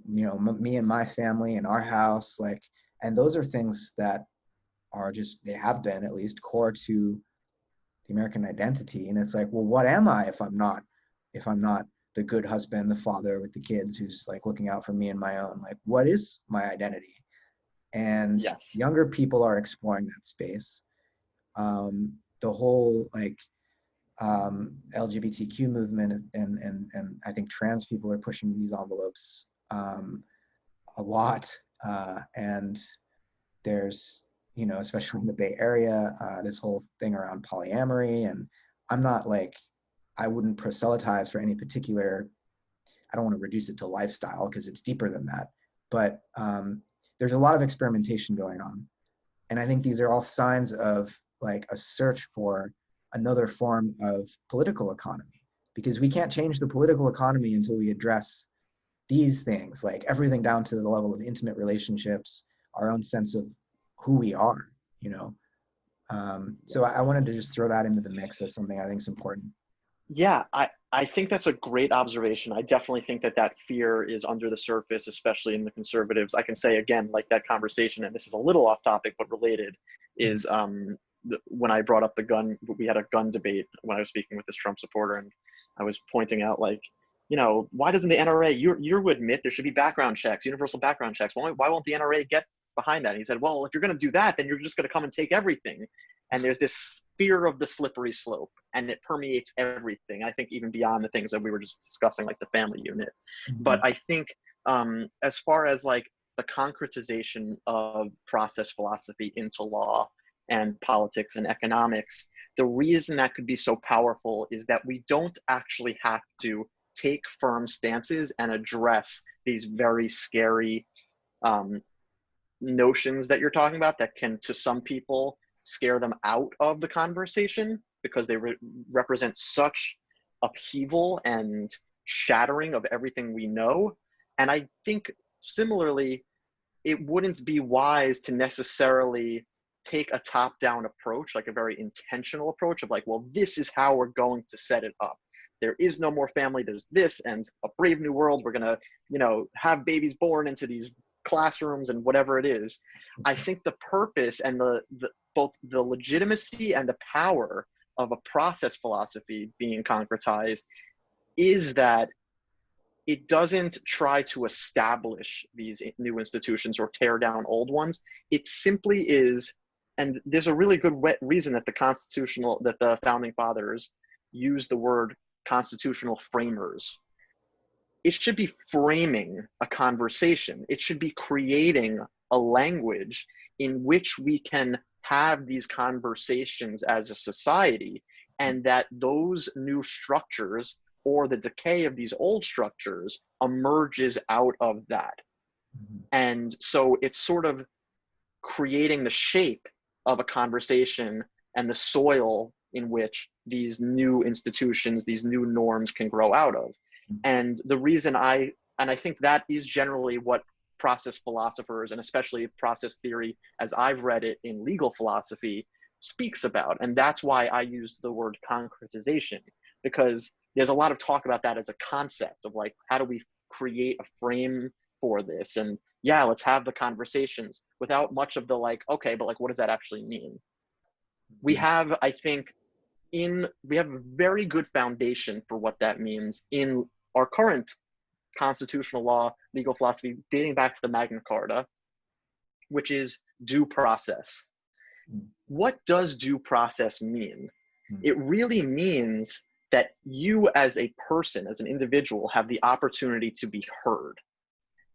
me and my family and our house, like, and those are things that are just, they have been at least core to the American identity. And it's like, well, what am I if I'm not the good husband, the father with the kids who's like looking out for me and my own? Like, what is my identity? And Yes. younger people are exploring that space. The whole LGBTQ movement and I think trans people are pushing these envelopes a lot. And there's, especially in the Bay Area, this whole thing around polyamory. And I'm not like, I wouldn't proselytize for any particular, I don't want to reduce it to lifestyle because it's deeper than that. But there's a lot of experimentation going on. And I think these are all signs of like a search for another form of political economy, because we can't change the political economy until we address these things, like everything down to the level of intimate relationships, our own sense of who we are, you know. So I wanted to just throw that into the mix as something I think is important. Yeah, I think that's a great observation. I definitely think that that fear is under the surface, especially in the conservatives. I can say again, like that conversation, and this is a little off topic but related, is when I brought up the gun, we had a gun debate when I was speaking with this Trump supporter, and I was pointing out like, you know, why doesn't the NRA? You admit there should be background checks, universal background checks. Why won't the NRA get behind that? And he said, well, if you're going to do that, then you're just going to come and take everything. And there's this fear of the slippery slope, and it permeates everything. I think even beyond the things that we were just discussing, like the family unit. But I think as far as like the concretization of process philosophy into law and politics and economics, the reason that could be so powerful is that we don't actually have to take firm stances and address these very scary notions that you're talking about that can, to some people, scare them out of the conversation because they represent such upheaval and shattering of everything we know. And I think similarly, it wouldn't be wise to necessarily take a top-down approach, like a very intentional approach of like, well, this is how we're going to set it up. There is no more family, there's this, and a brave new world. We're gonna, you know, have babies born into these classrooms and whatever it is. I think the purpose and the both the legitimacy and the power of a process philosophy being concretized is that it doesn't try to establish these new institutions or tear down old ones. It simply is, and there's a really good reason that the founding fathers use the word constitutional framers. It should be framing a conversation. It should be creating a language in which we can have these conversations as a society, and that those new structures or the decay of these old structures emerges out of that. And so it's sort of creating the shape of a conversation and the soil in which these new institutions, these new norms can grow out of. And the reason I think that is generally what process philosophers, and especially process theory as I've read it in legal philosophy, speaks about. And that's why I use the word concretization, because there's a lot of talk about that as a concept of like, how do we create a frame for this? And yeah, let's have the conversations without much of the like, okay, but like, what does that actually mean? We have, I think, we have a very good foundation for what that means in our current constitutional law, legal philosophy, dating back to the Magna Carta, which is due process. What does due process mean? It really means that you as a person, as an individual, have the opportunity to be heard,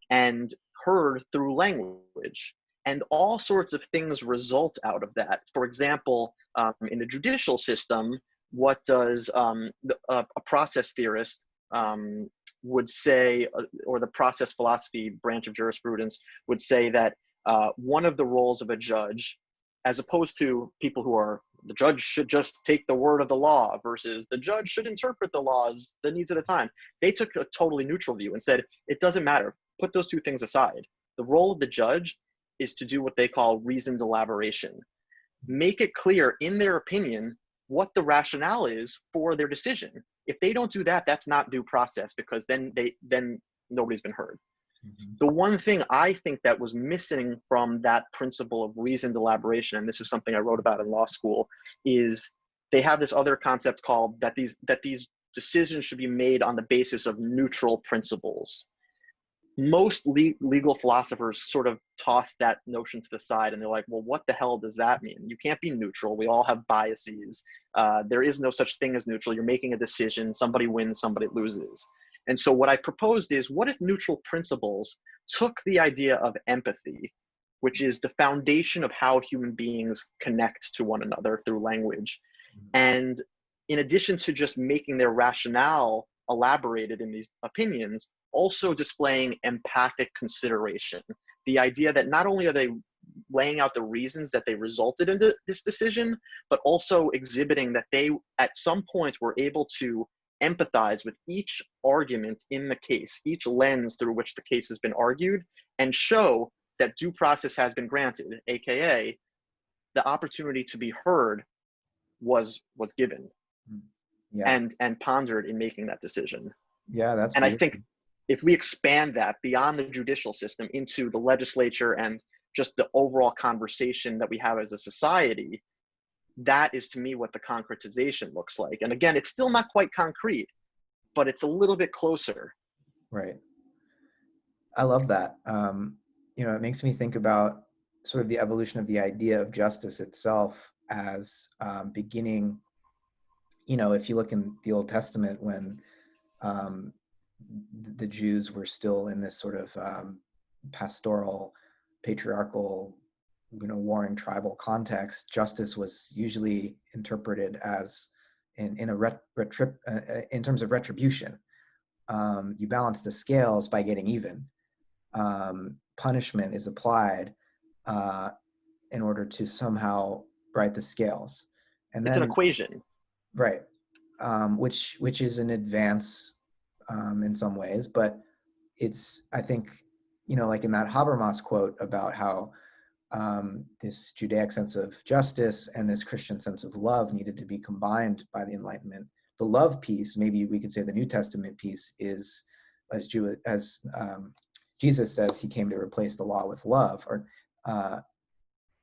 and heard through language. And all sorts of things result out of that. For example, in the judicial system, what does a process theorist would say, or the process philosophy branch of jurisprudence would say that one of the roles of a judge, as opposed to people who are, the judge should just take the word of the law versus the judge should interpret the laws, the needs of the time. They took a totally neutral view and said, it doesn't matter. Put those two things aside. The role of the judge is to do what they call reasoned elaboration. Make it clear in their opinion what the rationale is for their decision. If they don't do that, that's not due process, because then nobody's been heard. The one thing I think that was missing from that principle of reasoned elaboration, and this is something I wrote about in law school, is they have this other concept called that these decisions should be made on the basis of neutral principles. Most legal philosophers sort of toss that notion to the side, and they're like, well, what the hell does that mean? You can't be neutral. We all have biases. There is no such thing as neutral. You're making a decision. Somebody wins, somebody loses. And so what I proposed is, what if neutral principles took the idea of empathy, which is the foundation of how human beings connect to one another through language, and in addition to just making their rationale elaborated in these opinions, also displaying empathic consideration. The idea that not only are they laying out the reasons that they resulted in this decision, but also exhibiting that they at some point were able to empathize with each argument in the case, each lens through which the case has been argued, and show that due process has been granted, aka the opportunity to be heard was given Yeah. and pondered in making that decision. Yeah, that's And I beautiful. think if we expand that beyond the judicial system into the legislature and just the overall conversation that we have as a society, that is to me what the concretization looks like. And again, it's still not quite concrete, but it's a little bit closer. Right. I love that. It makes me think about sort of the evolution of the idea of justice itself as beginning, if you look in the Old Testament when um, the Jews were still in this sort of pastoral, patriarchal, warring tribal context, justice was usually interpreted as in terms of retribution. You balance the scales by getting even. Punishment is applied uh, in order to somehow right the scales, and It's an then equation. right, which is an advance in some ways, but it's, I think, like in that Habermas quote about how this Judaic sense of justice and this Christian sense of love needed to be combined by the Enlightenment. The love piece, maybe we could say the New Testament piece, is as Jesus says, he came to replace the law with love. Or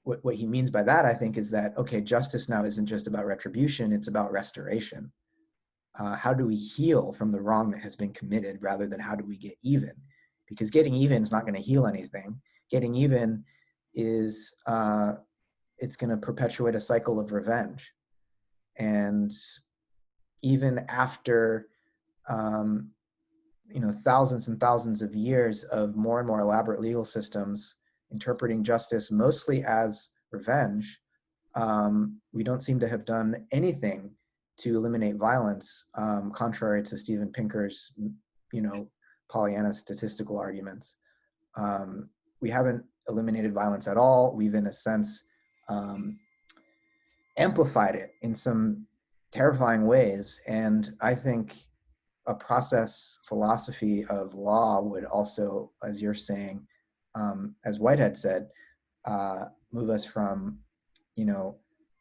what he means by that, I think, is that, okay, justice now isn't just about retribution, it's about restoration. How do we heal from the wrong that has been committed rather than how do we get even? Because getting even is not going to heal anything. Getting even is it's going to perpetuate a cycle of revenge. And even after thousands and thousands of years of more and more elaborate legal systems interpreting justice mostly as revenge, we don't seem to have done anything to eliminate violence, contrary to Steven Pinker's, Pollyanna statistical arguments. We haven't eliminated violence at all. We've, in a sense, amplified it in some terrifying ways. And I think a process philosophy of law would also, as you're saying, as Whitehead said, move us from,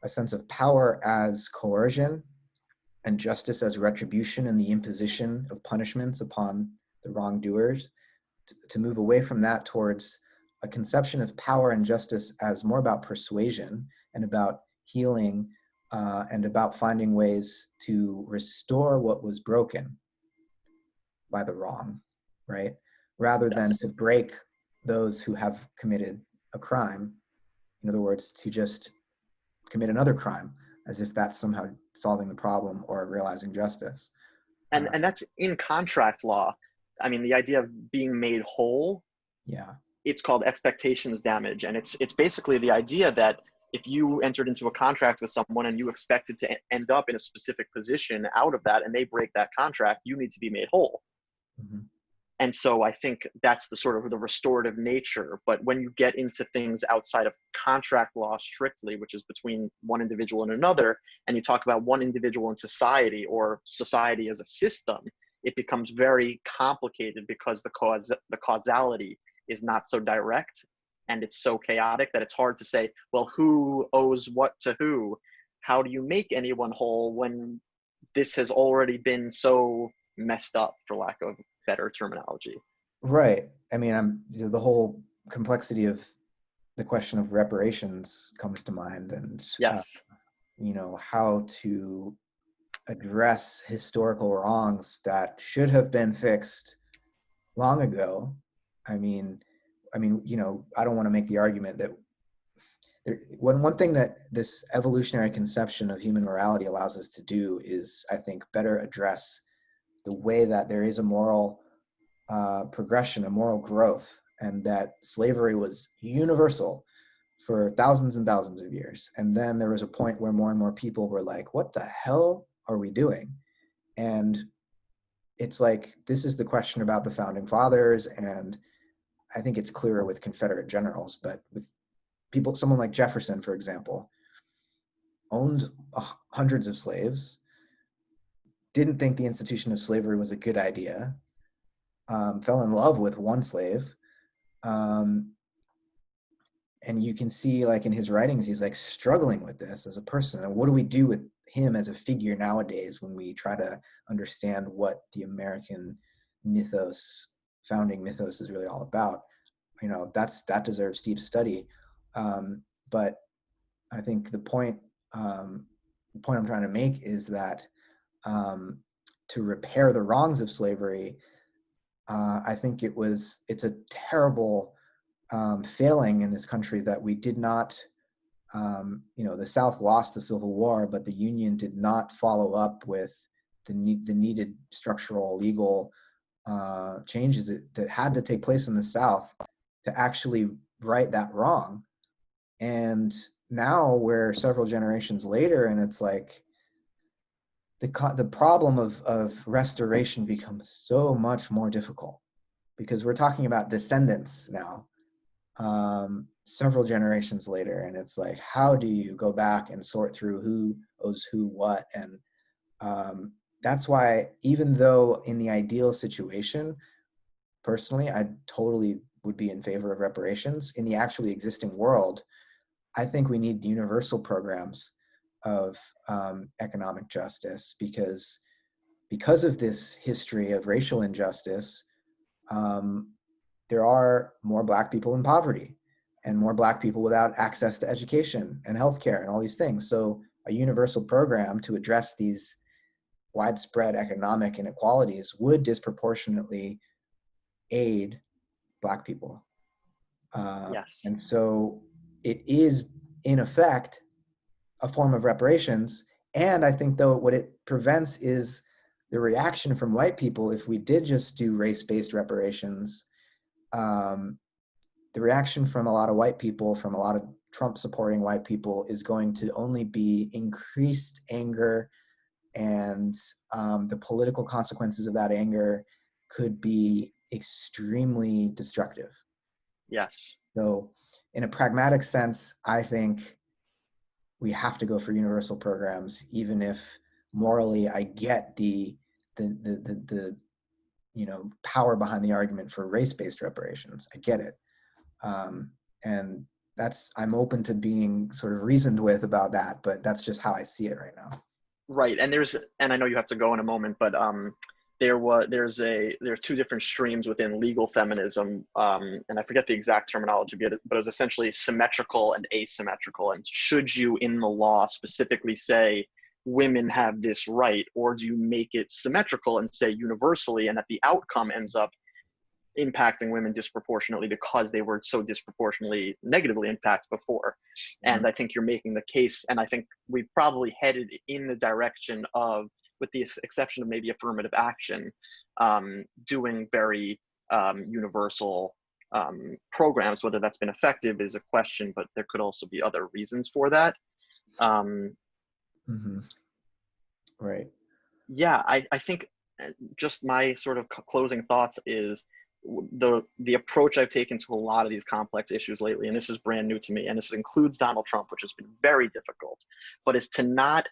a sense of power as coercion and justice as retribution and the imposition of punishments upon the wrongdoers, to move away from that towards a conception of power and justice as more about persuasion and about healing and about finding ways to restore what was broken by the wrong, right? Rather than Yes. to break those who have committed a crime. In other words, to just commit another crime as if that's somehow solving the problem or realizing justice. And that's in contract law. I mean, the idea of being made whole, Yeah. it's called expectations damage. And it's basically the idea that if you entered into a contract with someone and you expected to end up in a specific position out of that and they break that contract, you need to be made whole. Mm-hmm. And so I think that's the sort of the restorative nature. But when you get into things outside of contract law strictly, which is between one individual and another, and you talk about one individual in society or society as a system, it becomes very complicated because the causality is not so direct and it's so chaotic that it's hard to say, well, who owes what to who? How do you make anyone whole when this has already been so messed up, for lack of better terminology? Right. I mean, the whole complexity of the question of reparations comes to mind, and Yes. how to address historical wrongs that should have been fixed long ago. I mean, I don't want to make the argument that one thing that this evolutionary conception of human morality allows us to do is, I think, better address the way that there is a moral progression, a moral growth, and that slavery was universal for thousands and thousands of years. And then there was a point where more and more people were like, what the hell are we doing? And it's like, this is the question about the founding fathers, and I think it's clearer with Confederate generals, but with people, someone like Jefferson, for example, owned hundreds of slaves, didn't think the institution of slavery was a good idea, fell in love with one slave, um, and you can see like in his writings, he's like struggling with this as a person. And what do we do with him as a figure nowadays when we try to understand what the American mythos, founding mythos, is really all about? That deserves deep study. But I think the point I'm trying to make is that um, to repair the wrongs of slavery, I think it's a terrible failing in this country that we did not, the South lost the Civil War, but the Union did not follow up with the needed structural legal changes that had to take place in the South to actually right that wrong. And now we're several generations later, and it's like the problem of restoration becomes so much more difficult because we're talking about descendants now, several generations later, and it's like, how do you go back and sort through who owes who what? And that's why, even though in the ideal situation, personally, I totally would be in favor of reparations, in the actually existing world, I think we need universal programs of economic justice because of this history of racial injustice. There are more Black people in poverty and more Black people without access to education and healthcare and all these things. So a universal program to address these widespread economic inequalities would disproportionately aid Black people. Yes. And so it is, in effect, a form of reparations. And I think, though, what it prevents is the reaction from white people. If we did just do race-based reparations, the reaction from a lot of white people, from a lot of Trump-supporting white people, is going to only be increased anger, and the political consequences of that anger could be extremely destructive. Yes. So, in a pragmatic sense, I think we have to go for universal programs, even if morally I get the power behind the argument for race-based reparations. I get it, and I'm open to being sort of reasoned with about that, but that's just how I see it right now. Right. And I know you have to go in a moment, but there are two different streams within legal feminism, and I forget the exact terminology, but it was essentially symmetrical and asymmetrical. And should you, in the law, specifically say women have this right, or do you make it symmetrical and say universally, and that the outcome ends up impacting women disproportionately because they were so disproportionately negatively impacted before? And I think you're making the case, and I think we've probably headed in the direction of, with the exception of maybe affirmative action, doing very universal programs. Whether that's been effective is a question, but there could also be other reasons for that. Mm-hmm. Right. Yeah, I think just my sort of closing thoughts is the approach I've taken to a lot of these complex issues lately, and this is brand new to me, and this includes Donald Trump, which has been very difficult, but is to not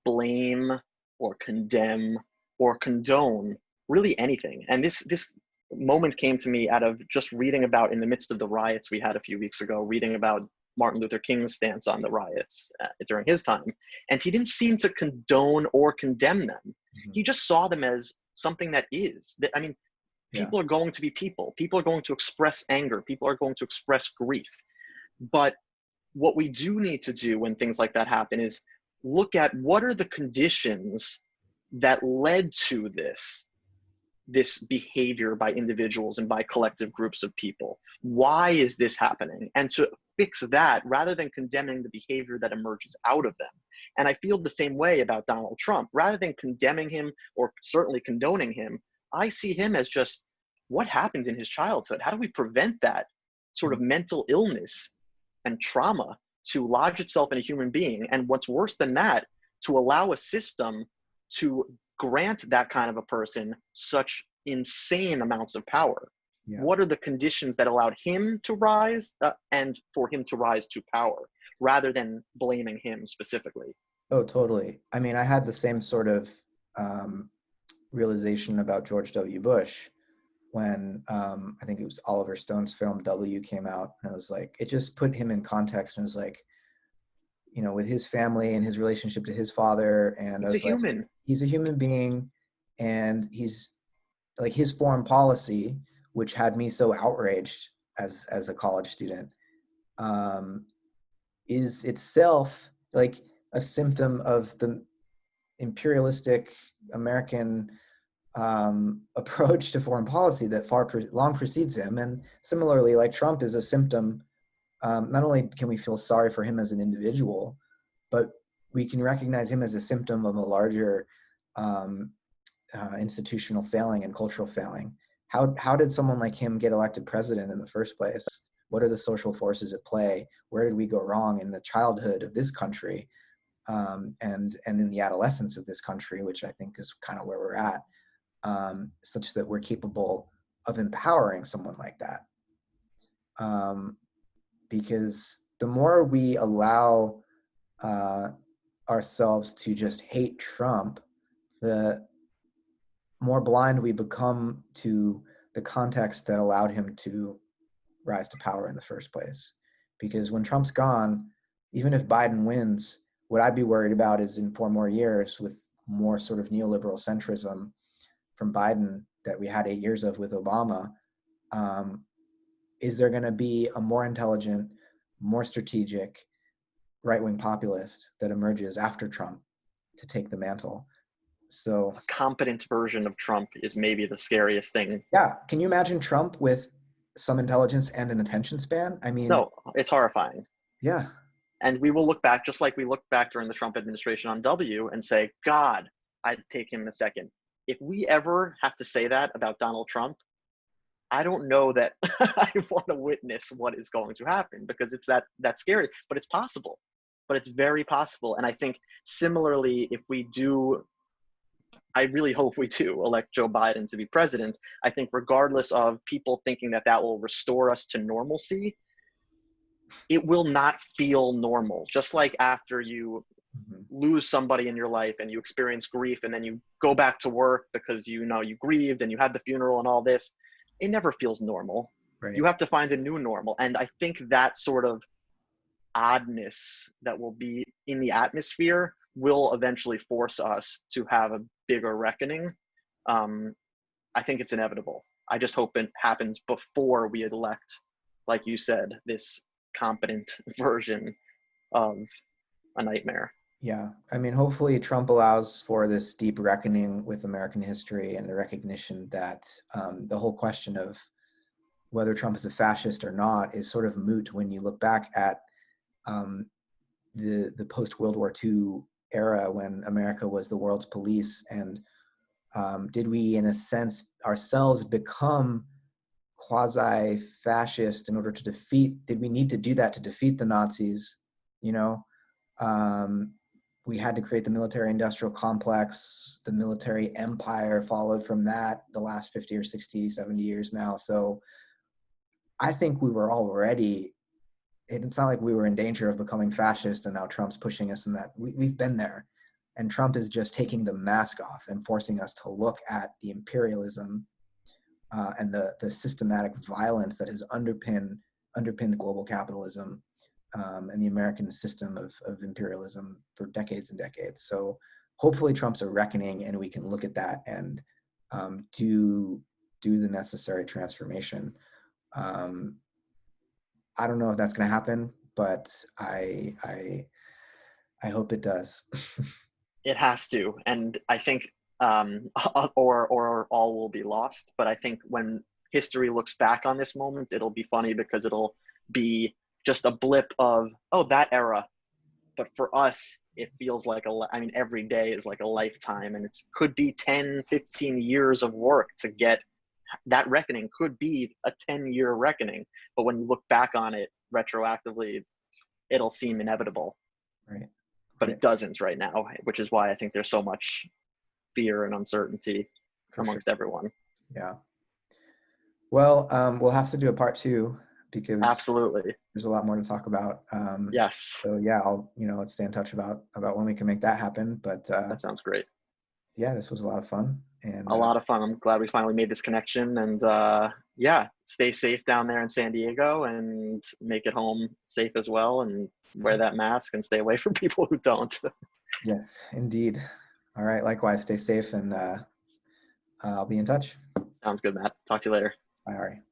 blame or condemn or condone really anything. And this moment came to me out of just reading about, in the midst of the riots we had a few weeks ago, reading about Martin Luther King's stance on the riots during his time. And he didn't seem to condone or condemn them. Mm-hmm. He just saw them as something that is. I mean, people are going to be people. People are going to express anger. People are going to express grief. But what we do need to do when things like that happen is look at what are the conditions that led to this behavior by individuals and by collective groups of people. Why is this happening? And to fix that rather than condemning the behavior that emerges out of them. And I feel the same way about Donald Trump. Rather than condemning him or certainly condoning him, I see him as just what happened in his childhood. How do we prevent that sort of mental illness and trauma to lodge itself in a human being? And what's worse than that, to allow a system to grant that kind of a person such insane amounts of power. Yeah. What are the conditions that allowed him to rise and for him to rise to power, rather than blaming him specifically? Oh, totally. I mean, I had the same sort of realization about George W. Bush. when I think it was Oliver Stone's film W came out, and it was like, it just put him in context, and it was like, you know, with his family and his relationship to his father, and I He's a was like, human. he's a human being, and he's like, his foreign policy, which had me so outraged as a college student, um, is itself like a symptom of the imperialistic American approach to foreign policy that long precedes him. And similarly, like, Trump is a symptom. Not only can we feel sorry for him as an individual, but we can recognize him as a symptom of a larger um, institutional failing and cultural failing. How did someone like him get elected president in the first place? What are the social forces at play? Where did we go wrong in the childhood of this country, and in the adolescence of this country, which I think is kind of where we're at, such that we're capable of empowering someone like that? Because the more we allow uh, ourselves to just hate Trump, the more blind we become to the context that allowed him to rise to power in the first place. Because when Trump's gone, even if Biden wins, what I'd be worried about is in 4 more years, with more sort of neoliberal centrism from Biden that we had 8 years of with Obama, is there going to be a more intelligent, more strategic right-wing populist that emerges after Trump to take the mantle? So, A competent version of Trump is maybe the scariest thing. yeah, can you imagine Trump with some intelligence and an attention span? I mean, No, it's horrifying. yeah, And we will look back, just like we looked back during the Trump administration on W, and say, God, I'd take him in a second. If we ever have to say that about Donald Trump, I don't know that I want to witness what is going to happen, because it's that scary. But it's possible. But it's very possible. And I think similarly, if we do, I really hope we do elect Joe Biden to be president, I think regardless of people thinking that that will restore us to normalcy, it will not feel normal. Just like after you mhm, lose somebody in your life and you experience grief, and then you go back to work because you know you grieved and you had the funeral and all this, it never feels normal. You right. have to find a new normal. And I think that sort of oddness that will be in the atmosphere will eventually force us to have a bigger reckoning. um, I think it's inevitable. I just hope it happens before we elect, like you said, this competent version of a nightmare. Yeah, I mean, hopefully Trump allows for this deep reckoning with American history and the recognition that the whole question of whether Trump is a fascist or not is sort of moot when you look back at um, the post World War II era, when America was the world's police. And did we, in a sense, ourselves become quasi-fascist in order to defeat? Did we need to do that to defeat the Nazis? You know, um, we had to create the military-industrial complex. The military empire followed from that the last 50 or 60, 70 years now. So I think we were already, it's not like we were in danger of becoming fascist and now Trump's pushing us in that. We've been there. And Trump is just taking the mask off and forcing us to look at the imperialism and the systematic violence that has underpinned global capitalism and the American system of imperialism for decades and decades. So hopefully Trump's a reckoning, and we can look at that and do the necessary transformation. Um, I don't know if that's going to happen, but I hope it does. It has to, and I think, or all will be lost. But I think when history looks back on this moment, it'll be funny, because it'll be just a blip of, oh, that era. But for us, it feels like I mean, every day is like a lifetime, and it could be 10, 15 years of work to get that reckoning. Could be a 10-year reckoning, but when you look back on it retroactively, it'll seem inevitable. Right. But Right. it doesn't right now, which is why I think there's so much fear and uncertainty For sure. amongst everyone. Yeah. Well, we'll have to do a part two because Absolutely. there's a lot more to talk about. Yes. So yeah, let's stay in touch about when we can make that happen. But That sounds great. Yeah, this was a lot of fun. And A lot of fun. I'm glad we finally made this connection. And yeah, stay safe down there in San Diego and make it home safe as well. And wear that mask and stay away from people who don't. yes, indeed. All right, likewise, stay safe, and I'll be in touch. Sounds good, Matt. Talk to you later. Bye, Ari.